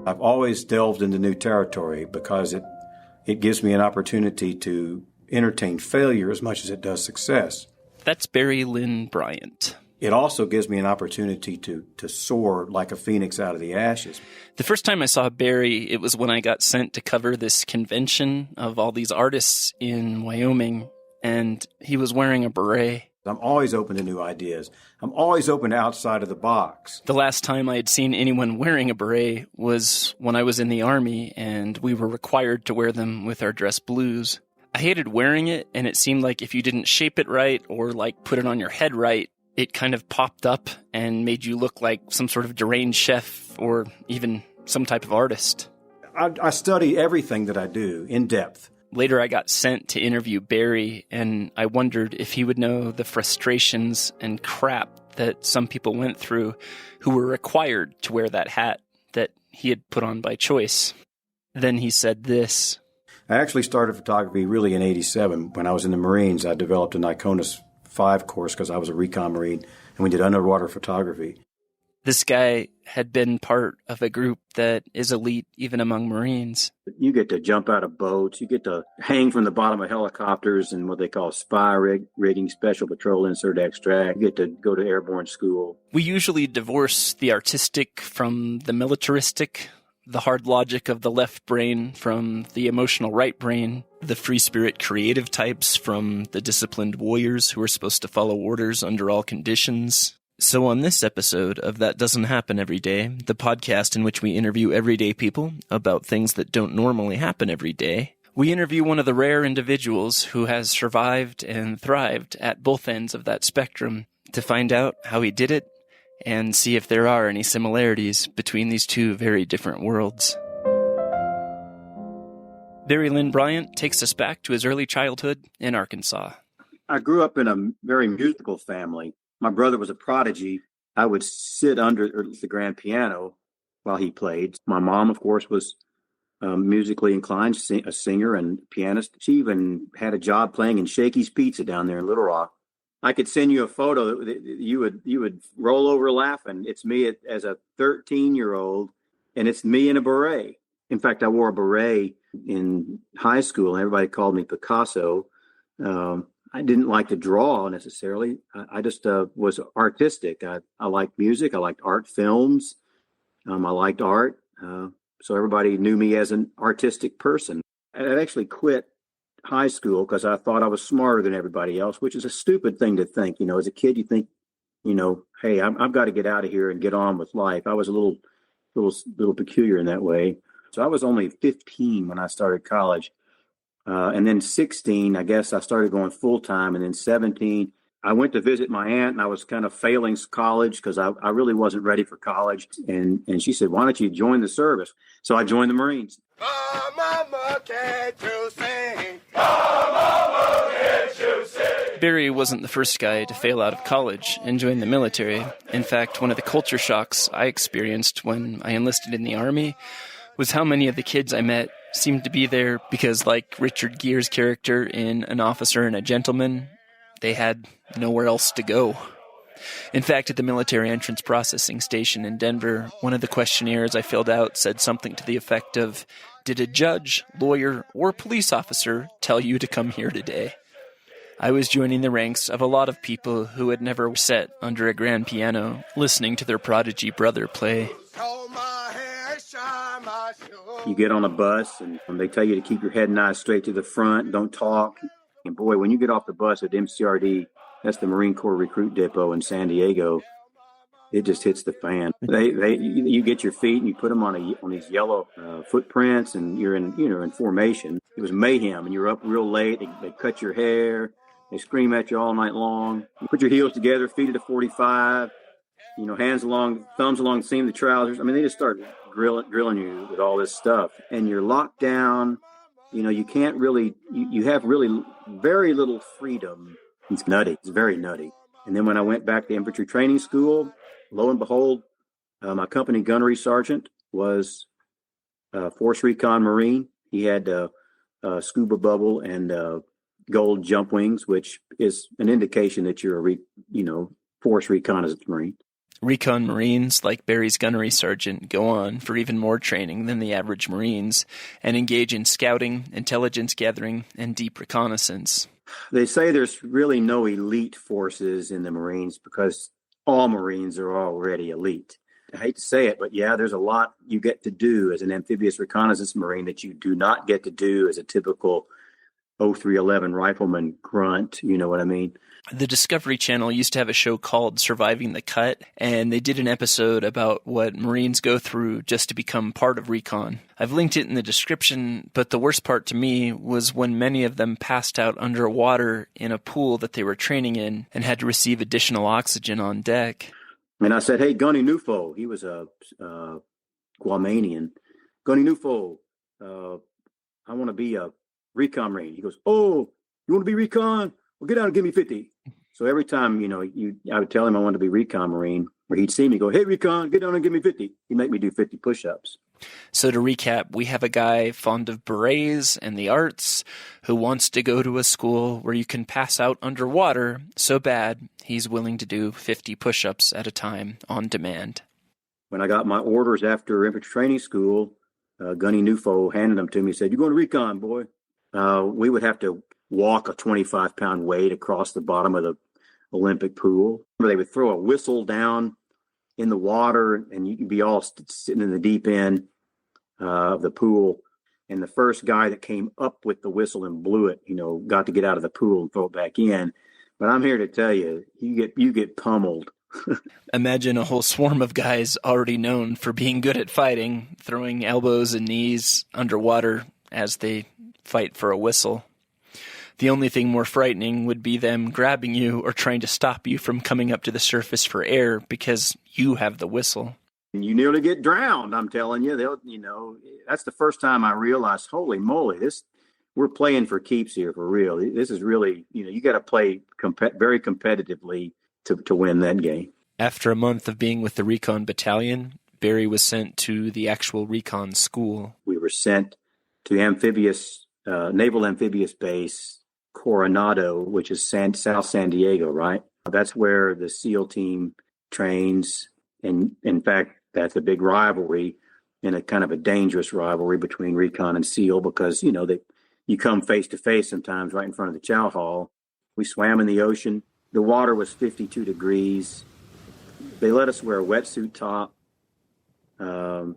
I've always delved into new territory because it gives me an opportunity to entertain failure as much as it does success. That's Barry Lynn Bryant. It also gives me an opportunity to soar like a phoenix out of the ashes. The first time I saw Barry, it was when I got sent to cover this convention of all these artists in Wyoming, and he was wearing a beret. I'm always open to new ideas. I'm always open to outside of the box. The last time I had seen anyone wearing a beret was when I was in the Army, and we were required to wear them with our dress blues. I hated wearing it, and it seemed like if you didn't shape it right or put it on your head right, it kind of popped up and made you look like some sort of deranged chef or even some type of artist. I study everything that I do in depth. Later, I got sent to interview Barry, and I wondered if he would know the frustrations and crap that some people went through who were required to wear that hat that he had put on by choice. Then he said this. I actually started photography really in '87. When I was in the Marines, I developed an Iconis 5 course because I was a Recon Marine, and we did underwater photography. This guy had been part of a group that is elite even among Marines. You get to jump out of boats. You get to hang from the bottom of helicopters and what they call spy rigging, special patrol insert extract. You get to go to airborne school. We usually divorce the artistic from the militaristic, the hard logic of the left brain from the emotional right brain, the free spirit creative types from the disciplined warriors who are supposed to follow orders under all conditions. So on this episode of That Doesn't Happen Every Day, the podcast in which we interview everyday people about things that don't normally happen every day, we interview one of the rare individuals who has survived and thrived at both ends of that spectrum to find out how he did it and see if there are any similarities between these two very different worlds. Barry Lynn Bryant takes us back to his early childhood in Arkansas. I grew up in a very musical family. My brother was a prodigy. I would sit under the grand piano while he played. My mom, of course, was musically inclined, a singer and pianist. She even had a job playing in Shakey's Pizza down there in Little Rock. I could send you a photo that you would roll over laughing. It's me as a 13-year-old, and it's me in a beret. In fact, I wore a beret in high school, and everybody called me Picasso. I didn't like to draw necessarily. I just was artistic. I liked music. I liked art films. I liked art. So everybody knew me as an artistic person. I actually quit high school because I thought I was smarter than everybody else, which is a stupid thing to think. As a kid, you think, hey, I've got to get out of here and get on with life. I was a little peculiar in that way. So I was only 15 when I started college. And then 16, I guess I started going full time. And then 17, I went to visit my aunt, and I was kind of failing college because I really wasn't ready for college. And she said, why don't you join the service? So I joined the Marines. Oh, mama, can't you sing? Oh, mama, can't you sing? Barry wasn't the first guy to fail out of college and join the military. In fact, one of the culture shocks I experienced when I enlisted in the Army was how many of the kids I met seemed to be there because, like Richard Gere's character in An Officer and a Gentleman, they had nowhere else to go. In fact, at the military entrance processing station in Denver, one of the questionnaires I filled out said something to the effect of, did a judge, lawyer, or police officer tell you to come here today? I was joining the ranks of a lot of people who had never sat under a grand piano listening to their prodigy brother play. You get on a bus and they tell you to keep your head and eyes straight to the front, don't talk. And boy, when you get off the bus at MCRD, that's the Marine Corps Recruit Depot in San Diego, it just hits the fan. You get your feet and you put them on these yellow footprints, and you're in formation. It was mayhem, and you're up real late. They cut your hair, they scream at you all night long. You put your heels together, feet at a 45, hands along, thumbs along the seam of the trousers. I mean, they just start drilling you with all this stuff, and you're locked down. You can't really, you have really very little freedom. It's nutty. It's very nutty. And then when I went back to infantry training school, lo and behold, my company gunnery sergeant was a Force Recon Marine. He had a scuba bubble and gold jump wings, which is an indication that you're Force Recon as a Marine. Recon Marines, like Barry's gunnery sergeant, go on for even more training than the average Marines and engage in scouting, intelligence gathering, and deep reconnaissance. They say there's really no elite forces in the Marines because all Marines are already elite. I hate to say it, but yeah, there's a lot you get to do as an amphibious reconnaissance Marine that you do not get to do as a typical 0311 rifleman grunt. You know what I mean? The Discovery Channel used to have a show called Surviving the Cut, and they did an episode about what Marines go through just to become part of Recon. I've linked it in the description, but the worst part to me was when many of them passed out underwater in a pool that they were training in and had to receive additional oxygen on deck. And I said, hey, Gunny Nufo, he was a Guamanian. Gunny Nufo, I want to be a Recon Marine. He goes, oh, you want to be Recon? Well, get out and give me 50. So every time, I would tell him I wanted to be Recon Marine, or he'd see me go, hey, Recon, get down and give me 50. He'd make me do 50 push-ups. So to recap, we have a guy fond of berets and the arts who wants to go to a school where you can pass out underwater so bad he's willing to do 50 push-ups at a time on demand. When I got my orders after infantry training school, Gunny Nufo handed them to me. He said, you're going to Recon, boy. We would have to walk a 25-pound weight across the bottom of the Olympic pool. They would throw a whistle down in the water, and you'd be all sitting in the deep end of the pool. And the first guy that came up with the whistle and blew it, got to get out of the pool and throw it back in. But I'm here to tell you, you get pummeled. Imagine a whole swarm of guys already known for being good at fighting, throwing elbows and knees underwater as they fight for a whistle. The only thing more frightening would be them grabbing you or trying to stop you from coming up to the surface for air because you have the whistle. You nearly get drowned, I'm telling you. That's the first time I realized, holy moly, we're playing for keeps here for real. This is really, you got to play very competitively to win that game. After a month of being with the Recon Battalion, Barry was sent to the actual Recon school. We were sent to Naval Amphibious Base Coronado, which is South San Diego, right? That's where the SEAL team trains. And in fact, that's a big rivalry and a kind of a dangerous rivalry between Recon and SEAL because, you come face to face sometimes right in front of the chow hall. We swam in the ocean. The water was 52 degrees. They let us wear a wetsuit top. I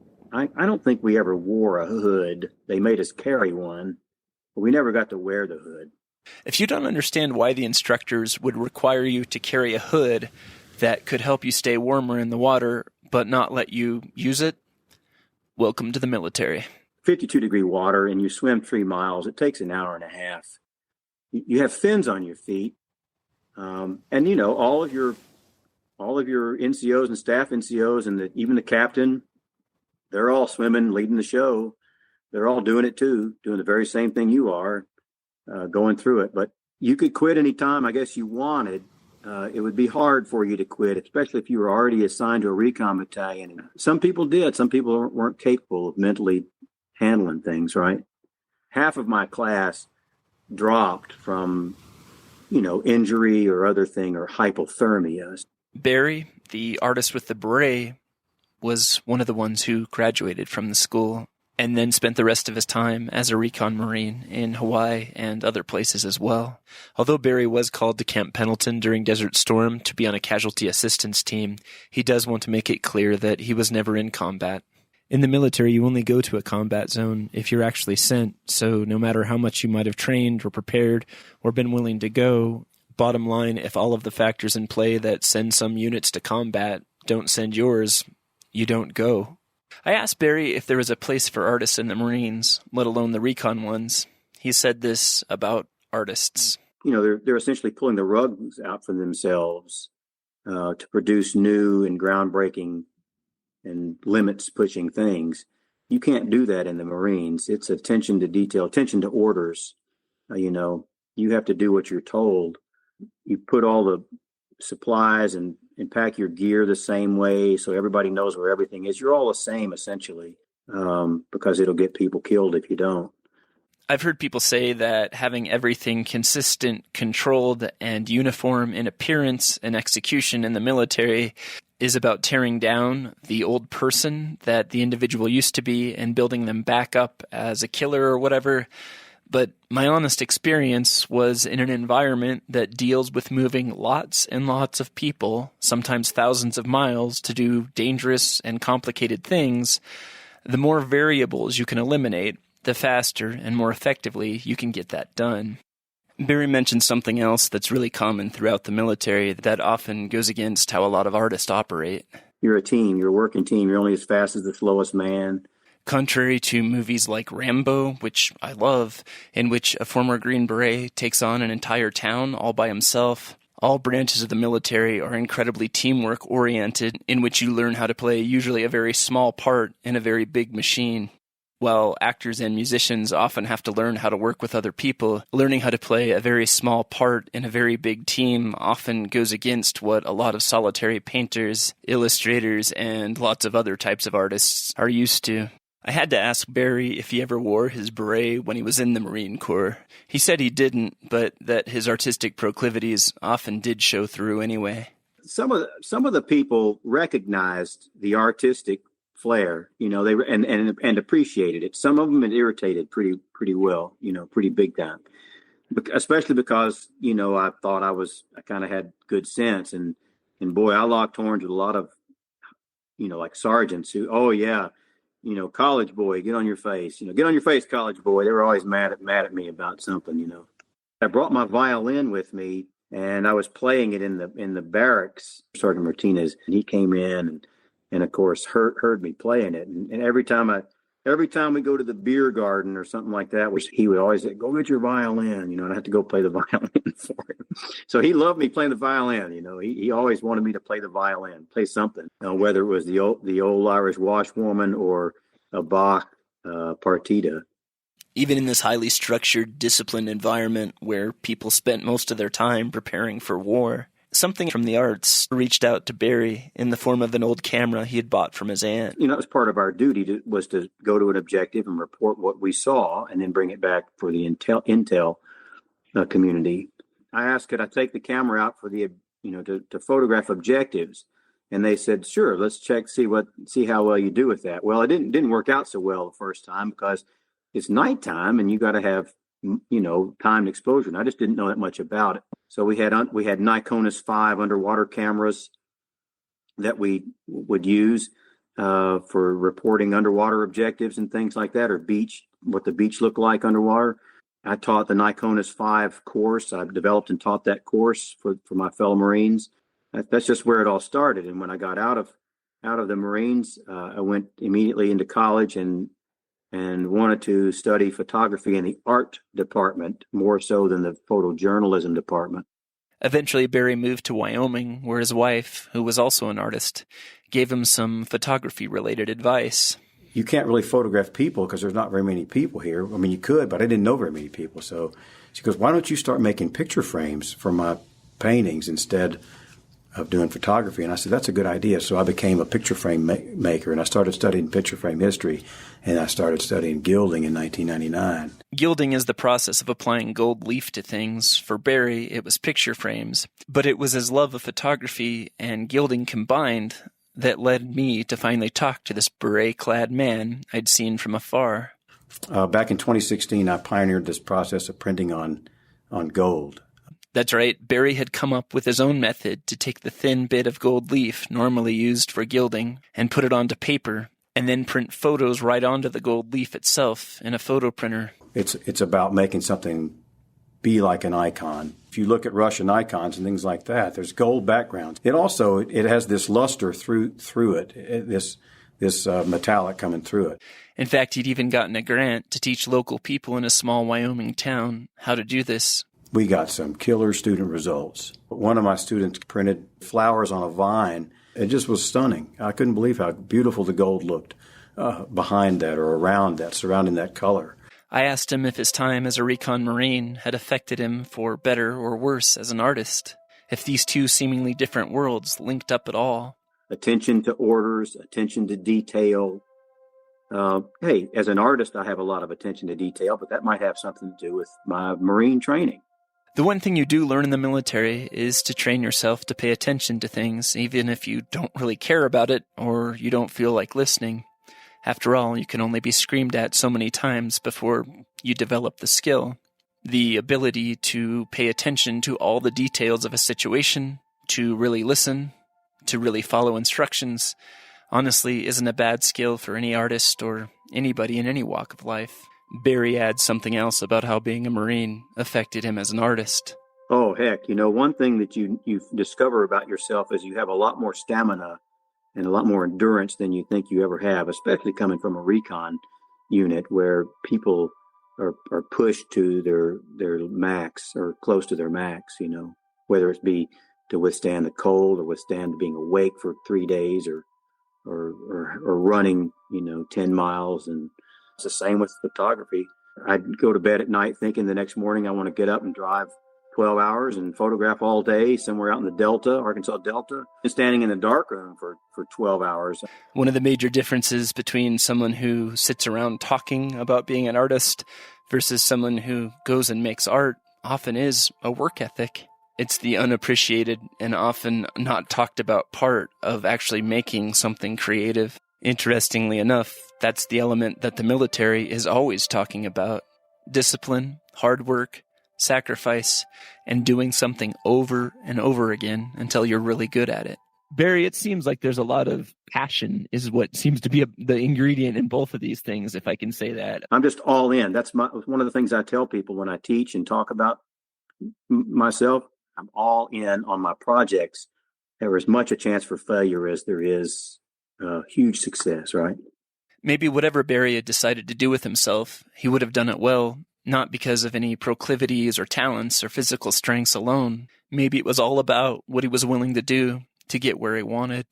don't think we ever wore a hood. They made us carry one, but we never got to wear the hood. If you don't understand why the instructors would require you to carry a hood that could help you stay warmer in the water but not let you use it, welcome to the military. 52-degree water, and you swim 3 miles. It takes an hour and a half. You have fins on your feet, and all of your NCOs and staff NCOs and even the captain, they're all swimming, leading the show. They're all doing it too, doing the very same thing you are. Going through it, but you could quit anytime I guess you wanted. It would be hard for you to quit, especially if you were already assigned to a recon battalion. Some people did. Some people weren't capable of mentally handling things, right? Half of my class dropped from, injury or other thing or hypothermia. Barry, the artist with the beret, was one of the ones who graduated from the school and then spent the rest of his time as a Recon Marine in Hawaii and other places as well. Although Barry was called to Camp Pendleton during Desert Storm to be on a casualty assistance team, he does want to make it clear that he was never in combat. In the military, you only go to a combat zone if you're actually sent, so no matter how much you might have trained or prepared or been willing to go, bottom line, if all of the factors in play that send some units to combat don't send yours, you don't go. I asked Barry if there was a place for artists in the Marines, let alone the Recon ones. He said this about artists. They're essentially pulling the rugs out from themselves to produce new and groundbreaking and limits-pushing things. You can't do that in the Marines. It's attention to detail, attention to orders. You have to do what you're told. You put all the supplies and pack your gear the same way so everybody knows where everything is. You're all the same, essentially, because it'll get people killed if you don't. I've heard people say that having everything consistent, controlled, and uniform in appearance and execution in the military is about tearing down the old person that the individual used to be and building them back up as a killer or whatever. But my honest experience was in an environment that deals with moving lots and lots of people, sometimes thousands of miles, to do dangerous and complicated things. The more variables you can eliminate, the faster and more effectively you can get that done. Barry mentioned something else that's really common throughout the military that often goes against how a lot of artists operate. You're a team. You're a working team. You're only as fast as the slowest man. Contrary to movies like Rambo, which I love, in which a former Green Beret takes on an entire town all by himself, all branches of the military are incredibly teamwork-oriented, in which you learn how to play usually a very small part in a very big machine. While actors and musicians often have to learn how to work with other people, learning how to play a very small part in a very big team often goes against what a lot of solitary painters, illustrators, and lots of other types of artists are used to. I had to ask Barry if he ever wore his beret when he was in the Marine Corps. He said he didn't, but that his artistic proclivities often did show through anyway. Some of the people recognized the artistic flair, they and appreciated it. Some of them it irritated pretty well, pretty big time. Especially because I thought I kind of had good sense, and boy, I locked horns with a lot of like sergeants who, oh yeah, college boy, get on your face, get on your face, college boy. They were always mad at me about something, I brought my violin with me, and I was playing it in the barracks. Sergeant Martinez, and he came in and of course heard me playing it. And every time we go to the beer garden or something like that, he would always say, "Go get your violin," and I had to go play the violin for him. So he loved me playing the violin. He always wanted me to play the violin, play something, whether it was the old Irish washwoman or a Bach partita. Even in this highly structured, disciplined environment where people spent most of their time preparing for war, something from the arts reached out to Barry in the form of an old camera he had bought from his aunt. It was part of our duty was to go to an objective and report what we saw and then bring it back for the intel community. I asked, could I take the camera out for the, to photograph objectives? And they said, sure, let's check, see how well you do with that. Well, it didn't work out so well the first time because it's nighttime and you got to have, timed exposure. And I just didn't know that much about it. So we had Nikonis 5 underwater cameras that we would use for reporting underwater objectives and things like that, or what the beach looked like underwater. I taught the Nikonis 5 course. I've developed and taught that course for my fellow Marines. That's just where it all started. And when I got out of the Marines, I went immediately into college and wanted to study photography in the art department more so than the photojournalism department. Eventually, Barry moved to Wyoming, where his wife, who was also an artist, gave him some photography-related advice. You can't really photograph people because there's not very many people here. I mean, you could, but I didn't know very many people. So she goes, why don't you start making picture frames for my paintings instead of doing photography? And I said, that's a good idea. So I became a picture frame maker, and I started studying picture frame history, and I started studying gilding in 1999. Gilding is the process of applying gold leaf to things. For Barry, it was picture frames, but it was his love of photography and gilding combined that led me to finally talk to this beret-clad man I'd seen from afar. Back in 2016, I pioneered this process of printing on gold. That's right. Barry had come up with his own method to take the thin bit of gold leaf normally used for gilding and put it onto paper and then print photos right onto the gold leaf itself in a photo printer. It's about making something be like an icon. If you look at Russian icons and things like that, there's gold backgrounds. It has this luster through it, this metallic coming through it. In fact, he'd even gotten a grant to teach local people in a small Wyoming town how to do this. We got some killer student results. One of my students printed flowers on a vine. It just was stunning. I couldn't believe how beautiful the gold looked behind that or around that, surrounding that color. I asked him if his time as a Recon Marine had affected him for better or worse as an artist, if these two seemingly different worlds linked up at all. Attention to orders, attention to detail. Hey, as an artist, I have a lot of attention to detail, but that might have something to do with my Marine training. The one thing you do learn in the military is to train yourself to pay attention to things, even if you don't really care about it or you don't feel like listening. After all, you can only be screamed at so many times before you develop the skill. The ability to pay attention to all the details of a situation, to really listen, to really follow instructions, honestly isn't a bad skill for any artist or anybody in any walk of life. Barry adds something else about how being a Marine affected him as an artist. Oh, heck. One thing that you discover about yourself is you have a lot more stamina and a lot more endurance than you think you ever have, especially coming from a recon unit where people are pushed to their max or close to their max, whether it be to withstand the cold or withstand being awake for 3 days or running, 10 miles. And it's the same with photography. I'd go to bed at night thinking the next morning I want to get up and drive 12 hours and photograph all day somewhere out in the Delta, Arkansas Delta, and standing in the darkroom for 12 hours. One of the major differences between someone who sits around talking about being an artist versus someone who goes and makes art often is a work ethic. It's the unappreciated and often not talked about part of actually making something creative. Interestingly enough, that's the element that the military is always talking about. Discipline, hard work, sacrifice, and doing something over and over again until you're really good at it. Barry, it seems like there's a lot of passion is what seems to be the ingredient in both of these things, if I can say that. I'm just all in. That's one of the things I tell people when I teach and talk about myself. I'm all in on my projects. There is much a chance for failure as there is huge success, right? Maybe whatever Barry had decided to do with himself, he would have done it well, not because of any proclivities or talents or physical strengths alone. Maybe it was all about what he was willing to do to get where he wanted.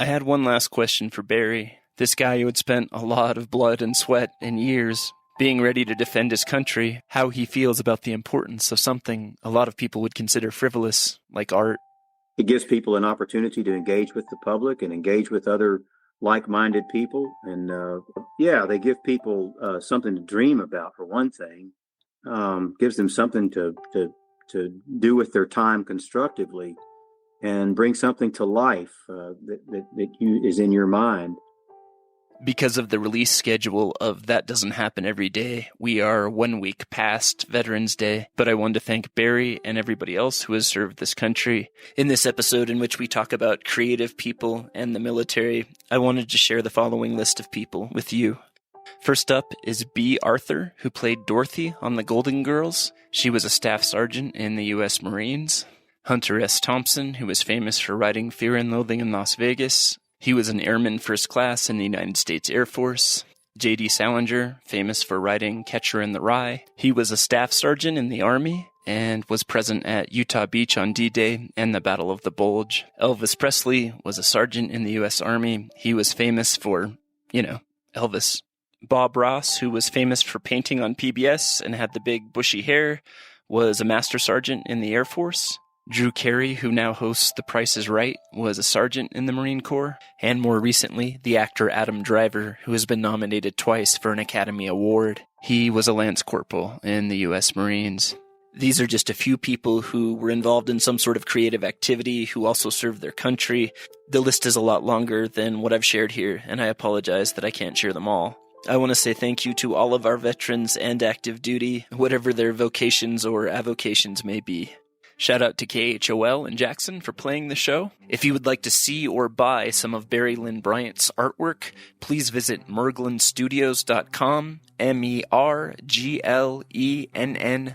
I had one last question for Barry, this guy who had spent a lot of blood and sweat and years being ready to defend his country, how he feels about the importance of something a lot of people would consider frivolous, like art. It gives people an opportunity to engage with the public and engage with other like-minded people. And they give people something to dream about, for one thing. Gives them something to do with their time constructively and bring something to life that is in your mind. Because of the release schedule of That Doesn't Happen Every Day, we are 1 week past Veterans Day, but I wanted to thank Barry and everybody else who has served this country. In this episode in which we talk about creative people and the military, I wanted to share the following list of people with you. First up is B. Arthur, who played Dorothy on The Golden Girls. She was a staff sergeant in the U.S. Marines. Hunter S. Thompson, who was famous for writing Fear and Loathing in Las Vegas. He was an airman first class in the United States Air Force. J.D. Salinger, famous for writing Catcher in the Rye. He was a staff sergeant in the Army and was present at Utah Beach on D-Day and the Battle of the Bulge. Elvis Presley was a sergeant in the U.S. Army. He was famous for, Elvis. Bob Ross, who was famous for painting on PBS and had the big bushy hair, was a master sergeant in the Air Force. Drew Carey, who now hosts The Price is Right, was a sergeant in the Marine Corps. And more recently, the actor Adam Driver, who has been nominated twice for an Academy Award. He was a Lance Corporal in the U.S. Marines. These are just a few people who were involved in some sort of creative activity, who also served their country. The list is a lot longer than what I've shared here, and I apologize that I can't share them all. I want to say thank you to all of our veterans and active duty, whatever their vocations or avocations may be. Shout out to KHOL in Jackson for playing the show. If you would like to see or buy some of Barry Lynn Bryant's artwork, please visit merglenstudios.com, MERGLENN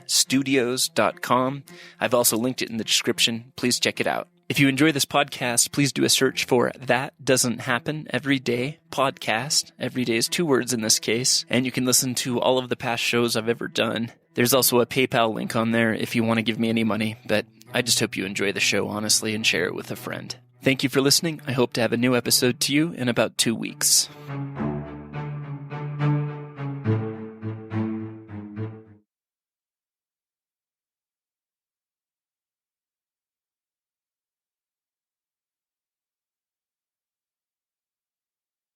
studios.com. I've also linked it in the description. Please check it out. If you enjoy this podcast, please do a search for That Doesn't Happen Every Day podcast. Every day is 2 words in this case, and you can listen to all of the past shows I've ever done. There's also a PayPal link on there if you want to give me any money, but I just hope you enjoy the show, honestly, and share it with a friend. Thank you for listening. I hope to have a new episode to you in about 2 weeks.